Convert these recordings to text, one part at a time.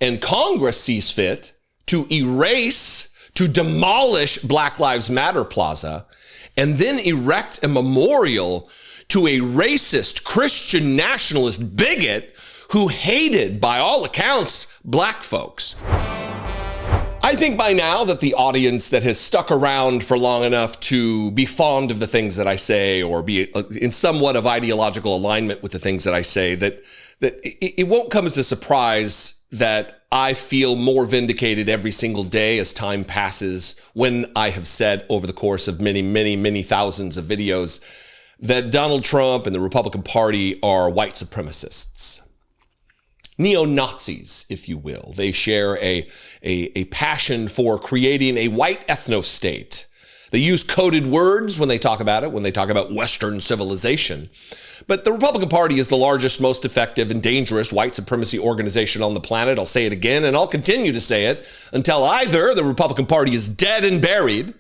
And Congress sees fit to demolish Black Lives Matter Plaza, and then erect a memorial to a racist Christian nationalist bigot who hated, by all accounts, black folks. I think by now that the audience that has stuck around for long enough to be fond of the things that I say or be in somewhat of ideological alignment with the things that I say, that it won't come as a surprise that I feel more vindicated every single day as time passes when I have said over the course of many thousands of videos that Donald Trump and the Republican Party are white supremacists. Neo-Nazis, if you will. They share a passion for creating a white ethno-state. They use coded words when they talk about it, when they talk about Western civilization. But the Republican Party is the largest, most effective, and dangerous white supremacy organization on the planet. I'll say it again, and I'll continue to say it until either the Republican Party is dead and buried,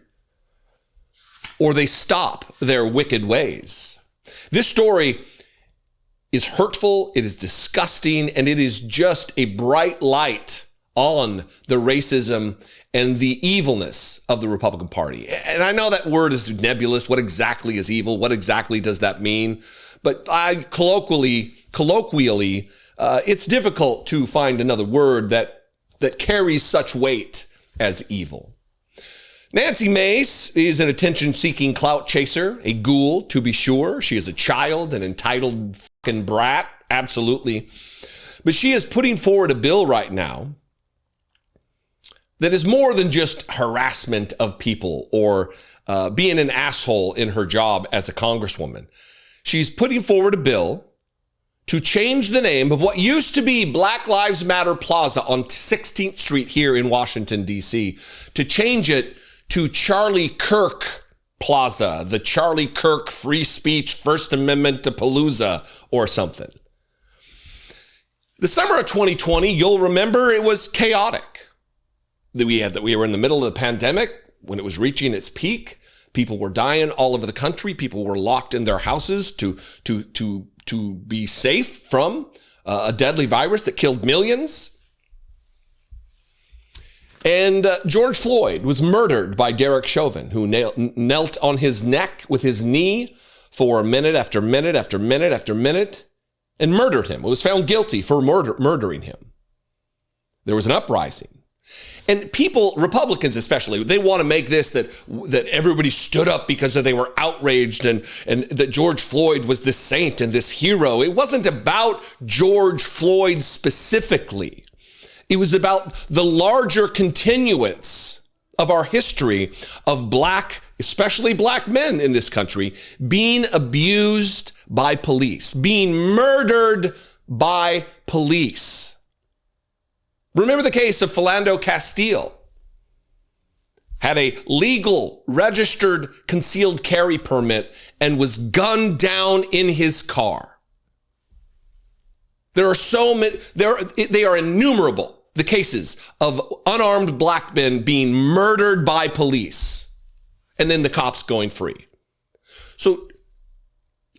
or they stop their wicked ways. This story is hurtful, it is disgusting, and it is just a bright light on the racism and the evilness of the Republican Party. And I know that word is nebulous. What exactly is evil? What exactly does that mean? But colloquially, it's difficult to find another word that carries such weight as evil. Nancy Mace is an attention-seeking clout chaser, a ghoul, to be sure. She is a child, an entitled fucking brat, absolutely. But she is putting forward a bill right now that is more than just harassment of people or being an asshole in her job as a congresswoman. She's putting forward a bill to change the name of what used to be Black Lives Matter Plaza on 16th Street here in Washington, D.C., to change it to Charlie Kirk Plaza, the Charlie Kirk free speech, First Amendment to Palooza or something. The summer of 2020, you'll remember it was chaotic. We were in the middle of the pandemic when it was reaching its peak. People were dying all over the country. People were locked in their houses to be safe from a deadly virus that killed millions. And George Floyd was murdered by Derek Chauvin, who knelt on his neck with his knee for minute after minute after minute after minute and murdered him. He was found guilty for murdering him. There was an uprising. And people, Republicans especially, they want to make this that everybody stood up because they were outraged and that George Floyd was this saint and this hero. It wasn't about George Floyd specifically. It was about the larger continuance of our history of black, especially black men in this country, being abused by police, being murdered by police. Remember the case of Philando Castile. Had a legal, registered, concealed carry permit and was gunned down in his car. There are so many, they are innumerable, the cases of unarmed black men being murdered by police and then the cops going free. So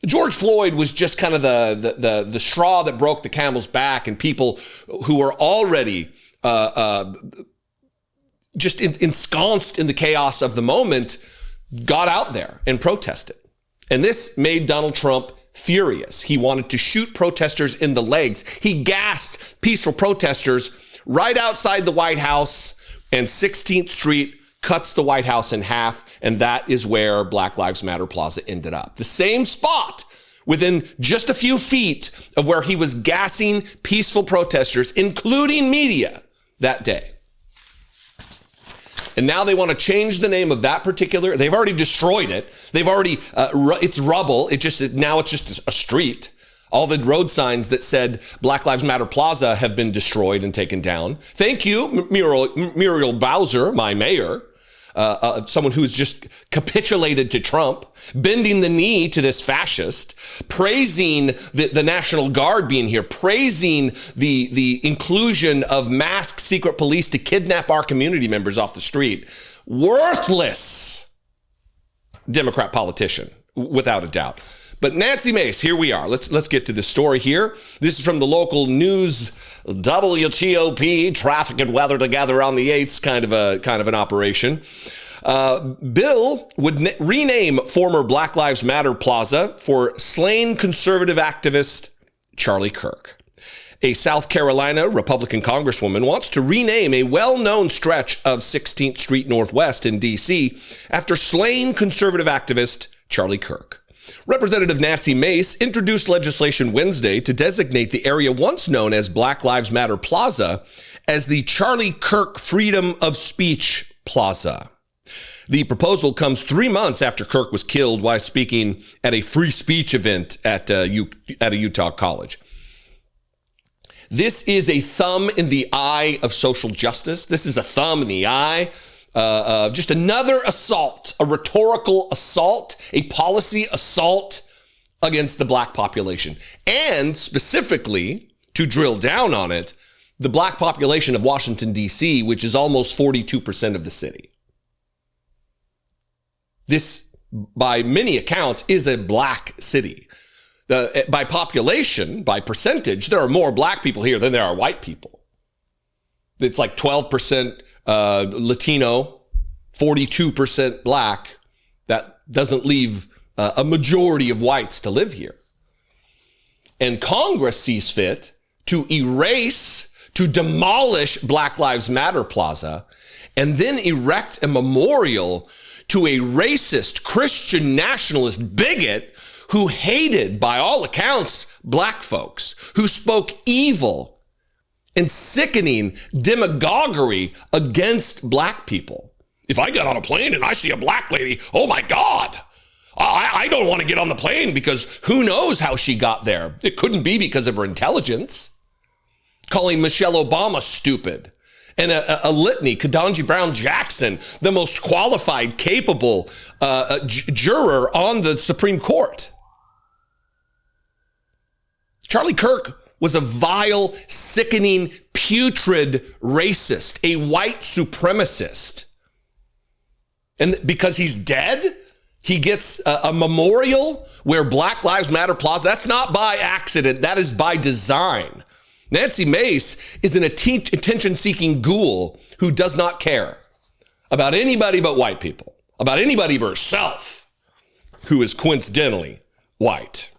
George Floyd was just kind of the straw that broke the camel's back, and people who were already just ensconced in the chaos of the moment got out there and protested. And this made Donald Trump furious. He wanted to shoot protesters in the legs. He gassed peaceful protesters right outside the White House, and 16th Street cuts the White House in half, and that is where Black Lives Matter Plaza ended up. The same spot within just a few feet of where he was gassing peaceful protesters, including media, that day. And now they want to change the name of that particular, they've already destroyed it. They've already, it's rubble. Now it's just a street. All the road signs that said Black Lives Matter Plaza have been destroyed and taken down. Thank you, Muriel Bowser, my mayor, someone who's just capitulated to Trump, bending the knee to this fascist, praising the National Guard being here, praising the inclusion of masked secret police to kidnap our community members off the street. Worthless Democrat politician, without a doubt. But Nancy Mace, here we are. Let's get to the story here. This is from the local news, WTOP, traffic and weather together on the 8th, kind of an operation. Bill would rename former Black Lives Matter Plaza for slain conservative activist Charlie Kirk. A South Carolina Republican Congresswoman wants to rename a well-known stretch of 16th Street Northwest in D.C. after slain conservative activist Charlie Kirk. Representative Nancy Mace introduced legislation Wednesday to designate the area once known as Black Lives Matter Plaza as the Charlie Kirk Freedom of Speech Plaza. The proposal comes 3 months after Kirk was killed while speaking at a free speech event at a Utah college. This is a thumb in the eye of social justice. This is a thumb in the eye of just another assault, a rhetorical assault, a policy assault against the black population. And specifically, to drill down on it, the black population of Washington, D.C., which is almost 42% of the city. This, by many accounts, is a black city. By population, by percentage, there are more black people here than there are white people. It's like 12% Latino, 42% black. That doesn't leave a majority of whites to live here. And Congress sees fit to erase, to demolish Black Lives Matter Plaza, and then erect a memorial to a racist, Christian nationalist bigot who hated, by all accounts, black folks, who spoke evil and sickening demagoguery against black people. If I get on a plane and I see a black lady, oh my God, I don't want to get on the plane because who knows how she got there. It couldn't be because of her intelligence. Calling Michelle Obama stupid. And a litany, Ketanji Brown Jackson, the most qualified, capable juror on the Supreme Court. Charlie Kirk was a vile, sickening, putrid racist, a white supremacist. And because he's dead, he gets a memorial where Black Lives Matter Plaza. That's not by accident. That is by design. Nancy Mace is an attention-seeking ghoul who does not care about anybody but white people, about anybody but herself, who is coincidentally white.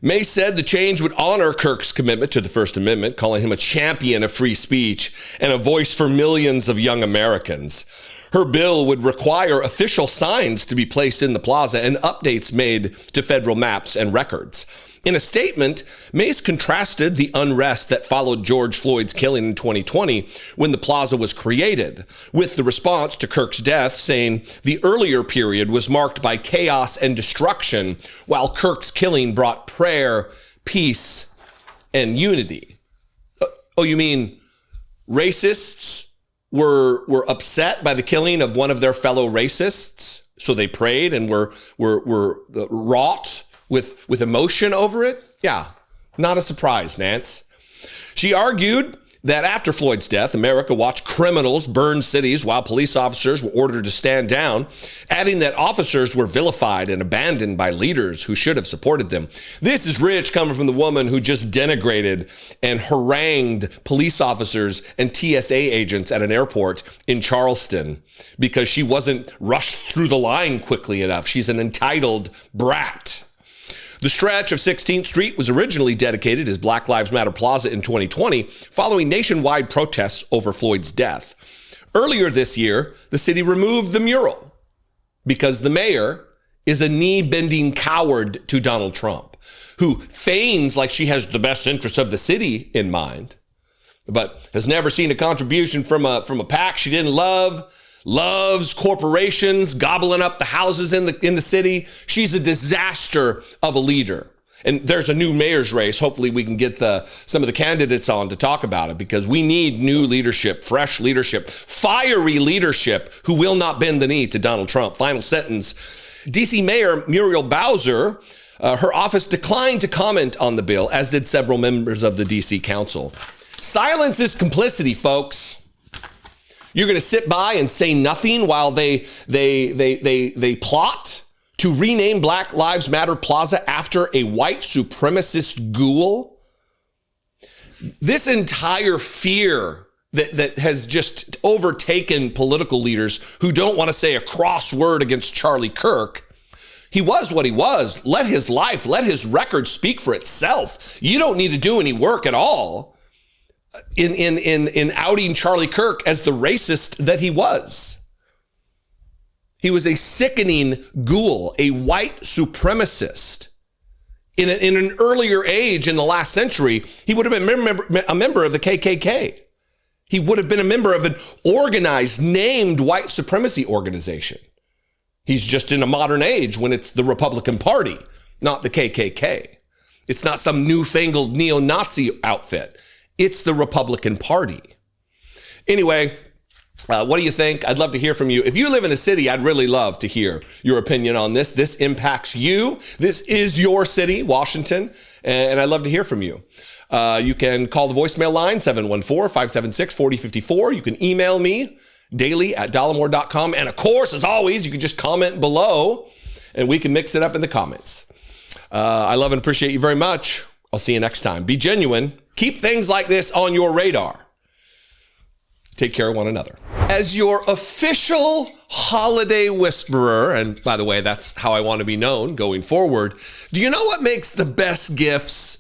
Mace said the change would honor Kirk's commitment to the First Amendment, calling him a champion of free speech and a voice for millions of young Americans. Her bill would require official signs to be placed in the plaza and updates made to federal maps and records. In a statement, Mace contrasted the unrest that followed George Floyd's killing in 2020 when the plaza was created, with the response to Kirk's death saying the earlier period was marked by chaos and destruction, while Kirk's killing brought prayer, peace, and unity. Oh, you mean racists were upset by the killing of one of their fellow racists, so they prayed and were wrought with emotion over it? Yeah, not a surprise, Nance. She argued that after Floyd's death, America watched criminals burn cities while police officers were ordered to stand down, adding that officers were vilified and abandoned by leaders who should have supported them. This is rich coming from the woman who just denigrated and harangued police officers and TSA agents at an airport in Charleston because she wasn't rushed through the line quickly enough. She's an entitled brat. The stretch of 16th Street was originally dedicated as Black Lives Matter Plaza in 2020, following nationwide protests over Floyd's death. Earlier this year, the city removed the mural because the mayor is a knee-bending coward to Donald Trump, who feigns like she has the best interests of the city in mind, but has never seen a contribution from a PAC she didn't love, loves corporations gobbling up the houses in the city. She's a disaster of a leader. And there's a new mayor's race. Hopefully we can get some of the candidates on to talk about it, because we need new leadership, fresh leadership, fiery leadership who will not bend the knee to Donald Trump. Final sentence. DC Mayor Muriel Bowser, her office declined to comment on the bill, as did several members of the DC Council. Silence is complicity, folks. You're going to sit by and say nothing while they plot to rename Black Lives Matter Plaza after a white supremacist ghoul. This entire fear that has just overtaken political leaders who don't want to say a cross word against Charlie Kirk. He was what he was. Let his life, let his record speak for itself. You don't need to do any work at all in outing Charlie Kirk as the racist that he was. He was a sickening ghoul, a white supremacist. In an earlier age in the last century, he would have been a member of the KKK. He would have been a member of an organized, named white supremacy organization. He's just in a modern age when it's the Republican Party, not the KKK. It's not some newfangled neo-Nazi outfit. It's the Republican Party. Anyway, what do you think? I'd love to hear from you. If you live in a city, I'd really love to hear your opinion on this. This impacts you. This is your city, Washington, and I'd love to hear from you. You can call the voicemail line, 714-576-4054. You can email me, daily@dollemore.com. And of course, as always, you can just comment below and we can mix it up in the comments. I love and appreciate you very much. I'll see you next time. Be genuine. Keep things like this on your radar. Take care of one another. As your official holiday whisperer, and by the way, that's how I want to be known going forward, do you know what makes the best gifts?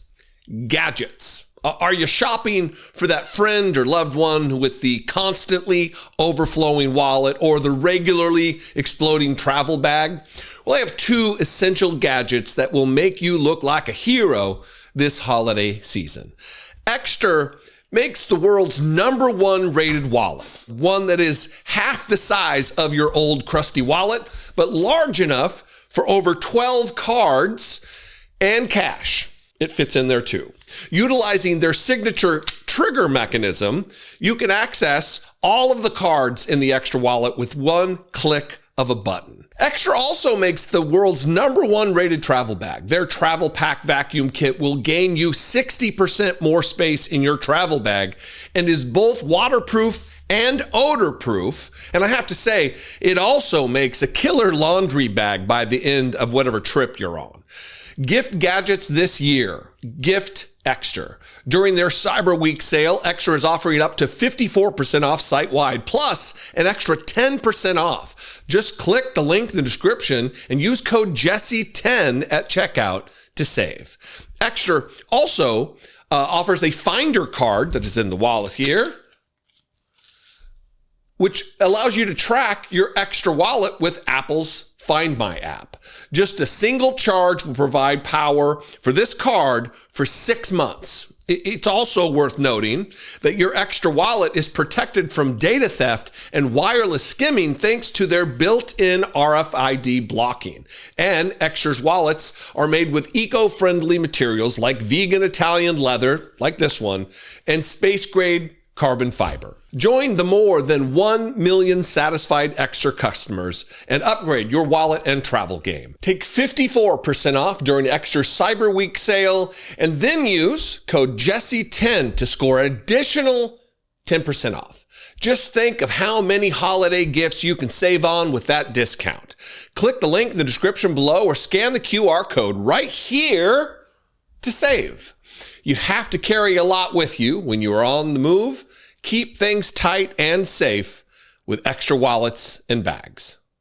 Gadgets. Are you shopping for that friend or loved one with the constantly overflowing wallet or the regularly exploding travel bag? Well, I have two essential gadgets that will make you look like a hero this holiday season. Extra makes the world's #1 rated wallet, one that is half the size of your old crusty wallet, but large enough for over 12 cards and cash. It fits in there too. Utilizing their signature trigger mechanism, you can access all of the cards in the Extra wallet with one click of a button. Extra also makes the world's #1 rated travel bag. Their travel pack vacuum kit will gain you 60% more space in your travel bag and is both waterproof and odor-proof. And I have to say, it also makes a killer laundry bag by the end of whatever trip you're on. Gift gadgets this year. Gift Extra. During their Cyber Week sale, Extra is offering up to 54% off site-wide, plus an extra 10% off. Just click the link in the description and use code Jesse10 at checkout to save. Extra also offers a Finder card that is in the wallet here, which allows you to track your Extra wallet with Apple's Find My app. Just a single charge will provide power for this card for 6 months. It's also worth noting that your Extra wallet is protected from data theft and wireless skimming thanks to their built-in RFID blocking. And Extra's wallets are made with eco-friendly materials like vegan Italian leather, like this one, and space-grade carbon fiber. Join the more than 1 million satisfied Extra customers and upgrade your wallet and travel game. Take 54% off during Extra's Cyber Week sale and then use code Jesse10 to score an additional 10% off. Just think of how many holiday gifts you can save on with that discount. Click the link in the description below or scan the QR code right here to save. You have to carry a lot with you when you are on the move. Keep things tight and safe with Extra wallets and bags.